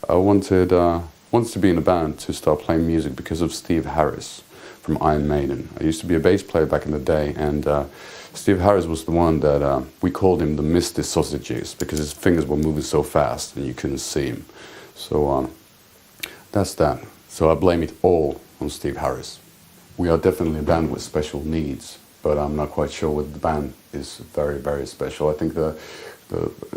I wanted to be in a band to start playing music because of Steve Harris from Iron Maiden. I used to be a bass player back in the day, and Steve Harris was the one that we called him the Mr. Sausages because his fingers were moving so fast and you couldn't see him. So that's that. So I blame it all on Steve Harris. We are definitely a band with special needs, but I'm not quite sure whether the band is very, very special. I think the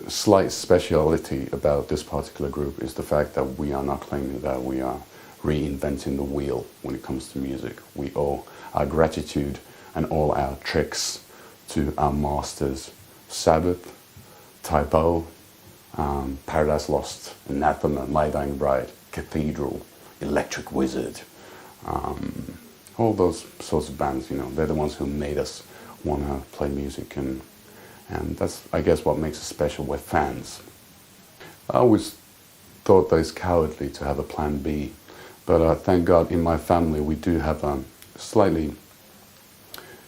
slight speciality about this particular group is the fact that we are not claiming that we are reinventing the wheel when it comes to music. We owe our gratitude and all our tricks to our masters: Sabbath, Typo, Paradise Lost, Anathema, My Dying Bride, Cathedral, Electric Wizard, all those sorts of bands. You know, they're the ones who made us want to play music, and that's, I guess, what makes us special. We're fans. I always thought that it's cowardly to have a plan B, but thank God in my family we do have a slightly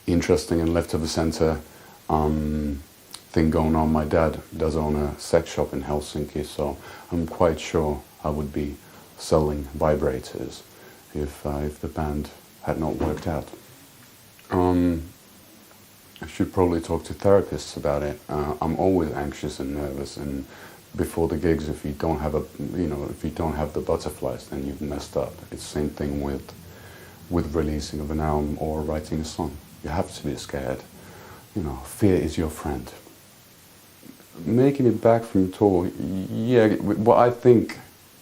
interesting and left of the center thing going on. My dad does own a sex shop in Helsinki, so I'm quite sure I would be selling vibrators if the band had not worked out. I should probably talk to therapists about it. I'm always anxious and nervous, and before the gigs, if you don't have the butterflies, then you've messed up. It's the same thing with releasing of an album or writing a song. You have to be scared. You know, fear is your friend. Making it back from tour, yeah. Well, I think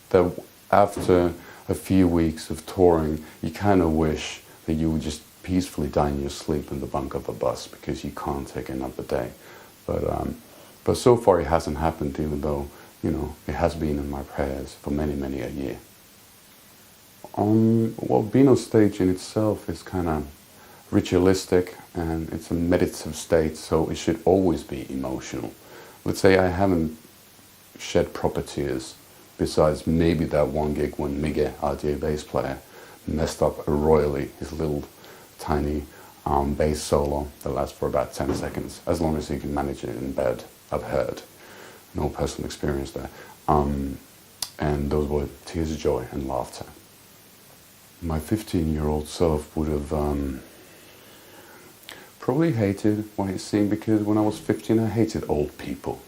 that after a few weeks of touring, you kind of wish that you would just peacefully die in your sleep in the bunk of a bus because you can't take another day. But so far it hasn't happened, even though, you know, it has been in my prayers for many, many a year. Well, being on stage in itself is kind of ritualistic, and it's a meditative state, so it should always be emotional. Let's say I haven't shed proper tears, besides maybe that one gig when Miguel, our dear bass player, messed up royally his little tiny bass solo that lasts for about 10 seconds, as long as he can manage it in bed. I've heard. No personal experience there. And those were tears of joy and laughter. My 15-year-old self would have probably hated what he's seeing, because when I was 15 I hated old people.